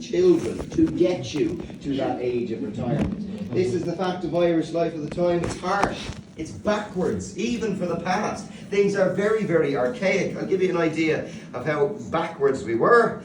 children to get you to that age of retirement. This is the fact of Irish life at the time. It's harsh. It's backwards, even for the past. Things are very, very archaic. I'll give you an idea of how backwards we were.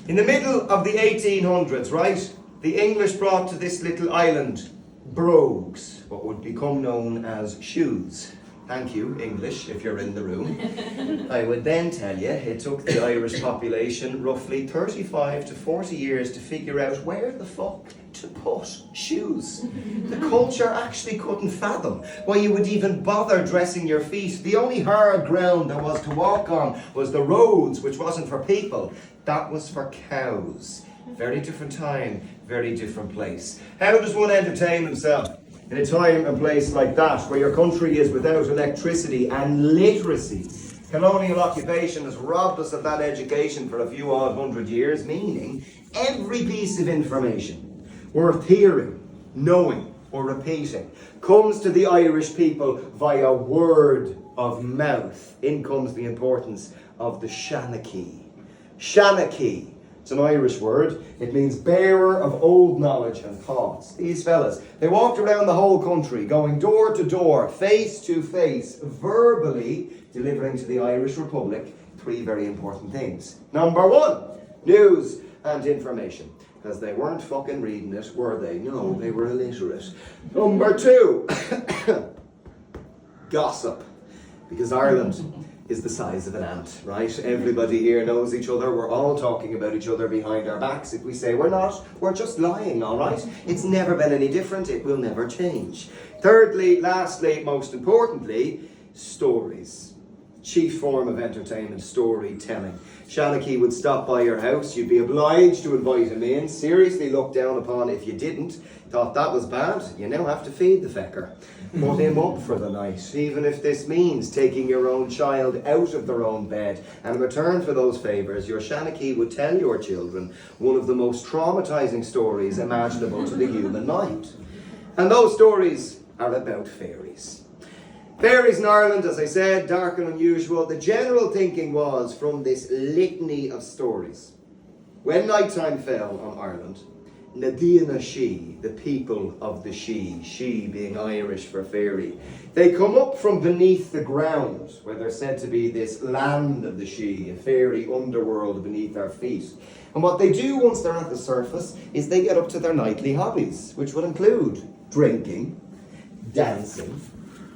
In the middle of the 1800s, right, the English brought to this little island brogues, what would become known as shoes. Thank you, English, if you're in the room. I would then tell you it took the Irish population roughly 35 to 40 years to figure out where the fuck to put shoes. The culture actually couldn't fathom why you would even bother dressing your feet. The only hard ground there was to walk on was the roads, which wasn't for people. That was for cows. Very different time, very different place. How does one entertain himself in a time and place like that, where your country is without electricity and literacy? Colonial occupation has robbed us of that education for a few odd 100 years, meaning every piece of information worth hearing, knowing, or repeating comes to the Irish people via word of mouth. In comes the importance of the Shanachie. Shanachie. It's an Irish word. It means bearer of old knowledge and thoughts. These fellas, they walked around the whole country, going door to door, face to face, verbally delivering to the Irish Republic three very important things. Number one, news and information. Because they weren't fucking reading it, were they? No, they were illiterate. Number two, gossip. Because Ireland is the size of an ant, right? Everybody here knows each other. We're all talking about each other behind our backs. If we say we're not, we're just lying, all right? It's never been any different. It will never change. Thirdly, lastly, most importantly, stories. Chief form of entertainment, storytelling. Shanachie would stop by your house. You'd be obliged to invite him in. Seriously looked down upon if you didn't. Thought that was bad. You now have to feed the fecker. Put him up for the night, even if this means taking your own child out of their own bed. And in return for those favours, your Shanachie would tell your children one of the most traumatising stories imaginable to the human mind. And those stories are about fairies. Fairies in Ireland, as I said, dark and unusual. The general thinking was, from this litany of stories, when nighttime fell on Ireland, Nadina She, the people of the She being Irish for fairy, they come up from beneath the ground, where they're said to be this land of the She, a fairy underworld beneath our feet. And what they do once they're at the surface is they get up to their nightly hobbies, which would include drinking, dancing,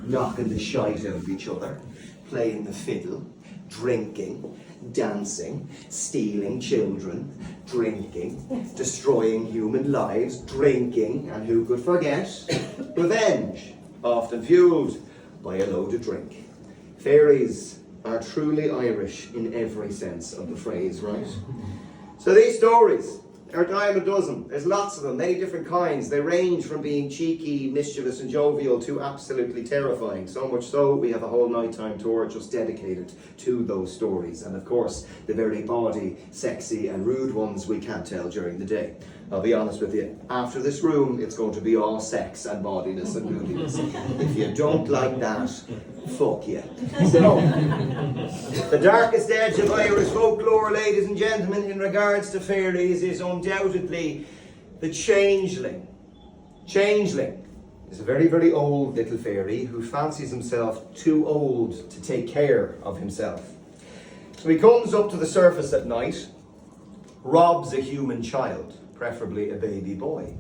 knocking the shite out of each other, playing the fiddle, drinking, dancing, stealing children, drinking, destroying human lives, drinking, and who could forget, revenge, often fueled by a load of drink. Fairies are truly Irish in every sense of the phrase, right? So these stories are a dime a dozen. There's lots of them, many different kinds. They range from being cheeky, mischievous and jovial to absolutely terrifying. So much so, we have a whole nighttime tour just dedicated to those stories. And of course, the very bawdy, sexy and rude ones we can't tell during the day. I'll be honest with you, after this room, it's going to be all sex and bawdiness and rudiness. If you don't like that, fuck you. So, the darkest edge of Irish folklore, ladies and gentlemen, in regards to fairies is undoubtedly the changeling. Changeling is a very, very old little fairy who fancies himself too old to take care of himself. So he comes up to the surface at night, robs a human child, preferably a baby boy.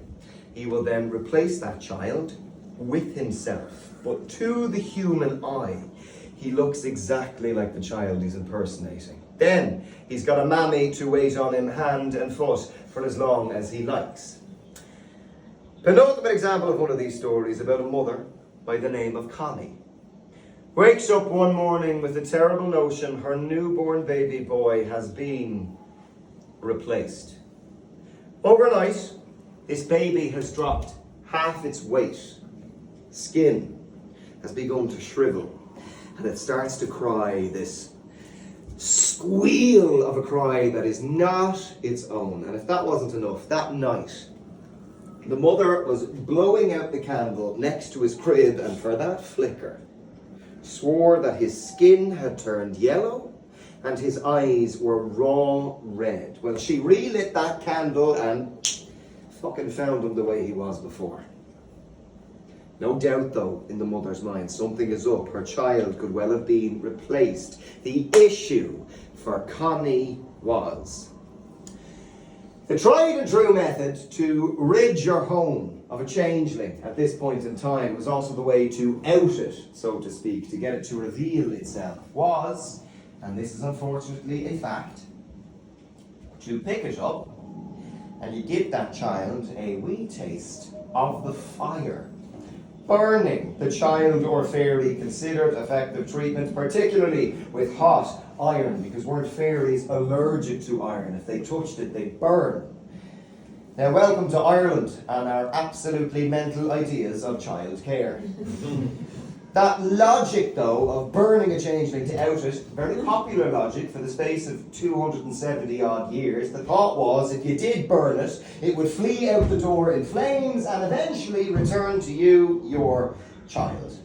He will then replace that child with himself, but to the human eye, he looks exactly like the child he's impersonating. Then he's got a mammy to wait on him hand and foot for as long as he likes. Penultimate example of one of these stories about a mother by the name of Connie. Wakes up one morning with the terrible notion her newborn baby boy has been replaced. Overnight, this baby has dropped half its weight. Skin has begun to shrivel, and it starts to cry this squeal of a cry that is not its own. And if that wasn't enough, that night, the mother was blowing out the candle next to his crib, and for that flicker, swore that his skin had turned yellow and his eyes were raw red. Well, she relit that candle and fucking found him the way he was before. No doubt, though, in the mother's mind, something is up. Her child could well have been replaced. The issue for Connie was the tried and true method to rid your home of a changeling at this point in time was also the way to out it, so to speak, to get it to reveal itself, was, and this is unfortunately a fact, to pick it up and you give that child a wee taste of the fire. Burning the child or fairy considered effective treatment, particularly with hot iron, because weren't fairies allergic to iron? If they touched it, they'd burn. Now, welcome to Ireland and our absolutely mental ideas of child care. That logic, though, of burning a changeling to out it, very popular logic for the space of 270 odd years. The thought was, if you did burn it, it would flee out the door in flames and eventually return to you, your child.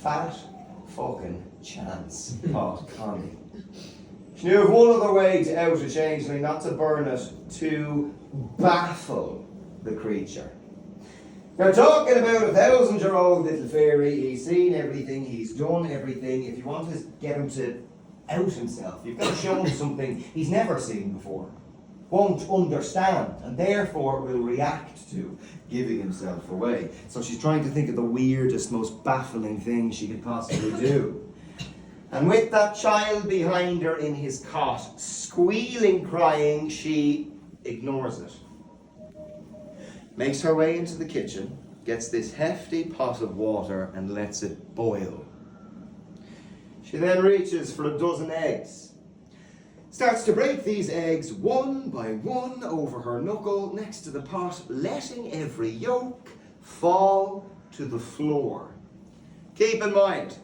Fat fucking chance, thought Connie. She knew of one other way to out a changeling, not to burn it, to baffle the creature. Now, talking about a 1,000-year-old little fairy, he's seen everything, he's done everything. If you want to get him to out himself, you've got to show him something he's never seen before, won't understand, and therefore will react to giving himself away. So she's trying to think of the weirdest, most baffling thing she could possibly do. And with that child behind her in his cot, squealing, crying, she ignores it. Makes her way into the kitchen, gets this hefty pot of water and lets it boil. She then reaches for a dozen eggs. Starts to break these eggs one by one over her knuckle next to the pot, letting every yolk fall to the floor. Keep in mind,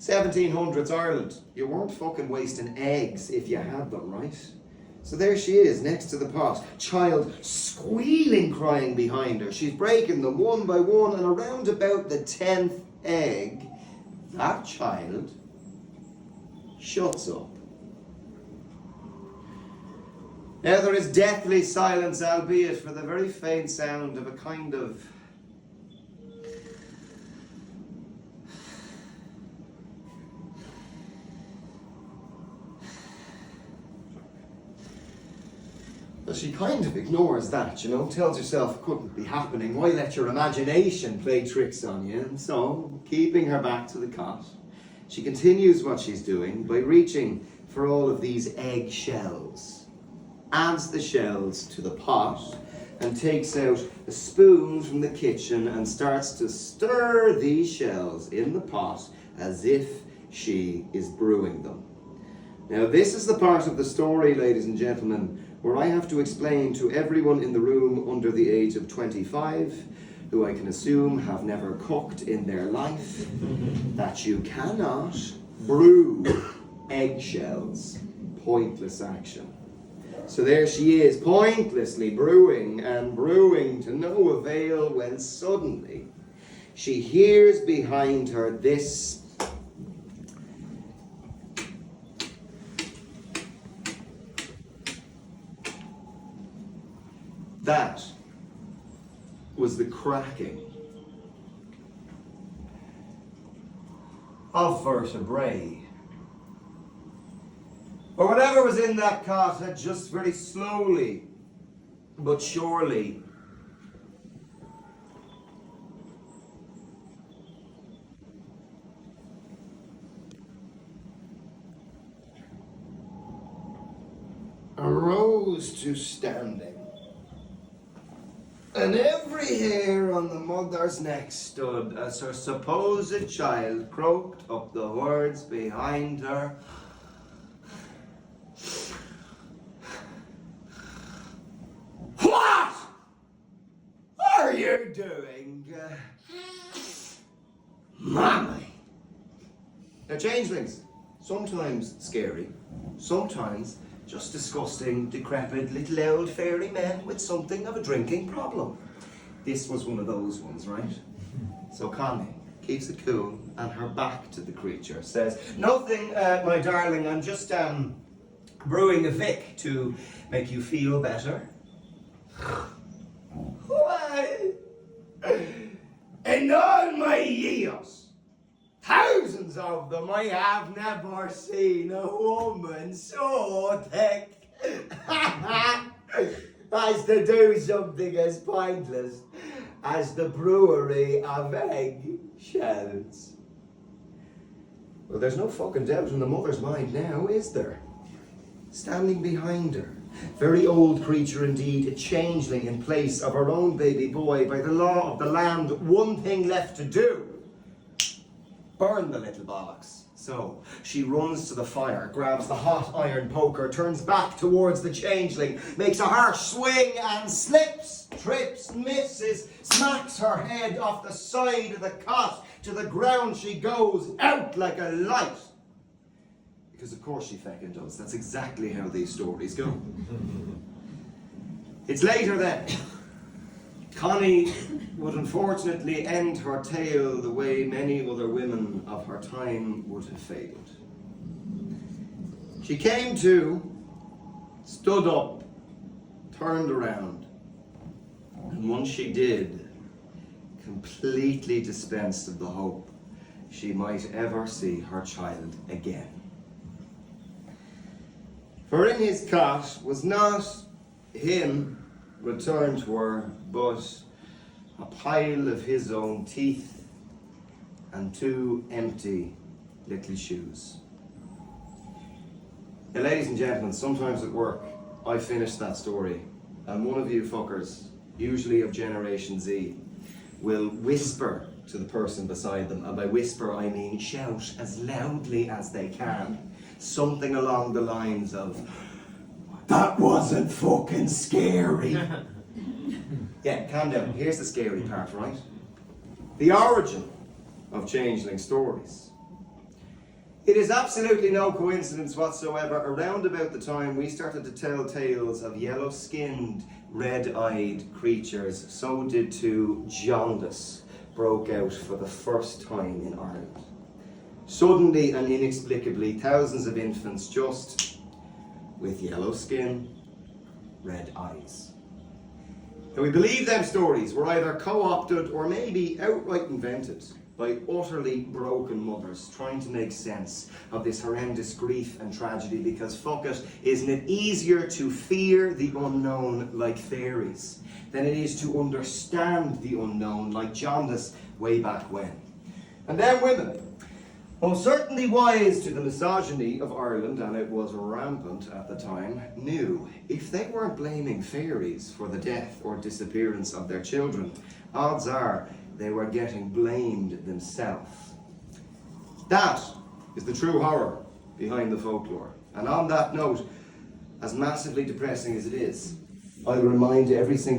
1700s Ireland, you weren't fucking wasting eggs if you had them, right? So there she is, next to the pot, child squealing, crying behind her. She's breaking them one by one, and around about the 10th egg, that child shuts up. Now there is deathly silence, albeit for the very faint sound of a kind of she kind of ignores that, tells herself it couldn't be happening. Why let your imagination play tricks on you? And so, keeping her back to the cot, she continues what she's doing by reaching for all of these egg shells, adds the shells to the pot, and takes out a spoon from the kitchen and starts to stir these shells in the pot as if she is brewing them. Now, this is the part of the story, ladies and gentlemen, where I have to explain to everyone in the room under the age of 25, who I can assume have never cooked in their life, that you cannot brew eggshells. Pointless action. So there she is, pointlessly brewing and brewing to no avail, when suddenly she hears behind her this That was the cracking of vertebrae. Or whatever was in that cot had just very slowly but surely arose to standing. And every hair on the mother's neck stood as her supposed child croaked up the words behind her. What are you doing, Mommy? Now, changelings, sometimes scary, sometimes just disgusting, decrepit, little old fairy men with something of a drinking problem. This was one of those ones, right? So Connie, keeps it cool, and her back to the creature says, "Nothing, my darling, I'm just brewing a Vic to make you feel better." Why? In all my years, thousands of them, I have never seen a woman so thick as to do something as pointless as the brewery of egg shells. Well, there's no fucking doubt in the mother's mind now, is there? Standing behind her, very old creature indeed, a changeling in place of her own baby boy, by the law of the land, one thing left to do: burn the little bollocks. So she runs to the fire, grabs the hot iron poker, turns back towards the changeling, makes a harsh swing and slips, trips, misses, smacks her head off the side of the cot. To the ground she goes, out like a light. Because of course she feckin' does. That's exactly how these stories go. It's later then. Connie would unfortunately end her tale the way many other women of her time would have failed. She came to, stood up, turned around, and once she did, completely dispensed of the hope she might ever see her child again. For in his cot was not him returned to her, but a pile of his own teeth and 2 empty little shoes. Now, ladies and gentlemen, sometimes at work I finish that story and one of you fuckers, usually of Generation Z, will whisper to the person beside them, and by whisper I mean shout as loudly as they can, something along the lines of, "That wasn't fucking scary." Yeah, calm down. Here's the scary part, right? The origin of changeling stories. It is absolutely no coincidence whatsoever. Around about the time we started to tell tales of yellow-skinned, red-eyed creatures, so did too jaundice broke out for the first time in Ireland. Suddenly and inexplicably, thousands of infants just with yellow skin, red eyes. And we believe them stories were either co-opted or maybe outright invented by utterly broken mothers trying to make sense of this horrendous grief and tragedy, because fuck it, isn't it easier to fear the unknown like fairies than it is to understand the unknown like jaundice way back when? And then women, most certainly wise to the misogyny of Ireland, and it was rampant at the time, knew if they weren't blaming fairies for the death or disappearance of their children, odds are they were getting blamed themselves. That is the true horror behind the folklore. And on that note, as massively depressing as it is, I remind every single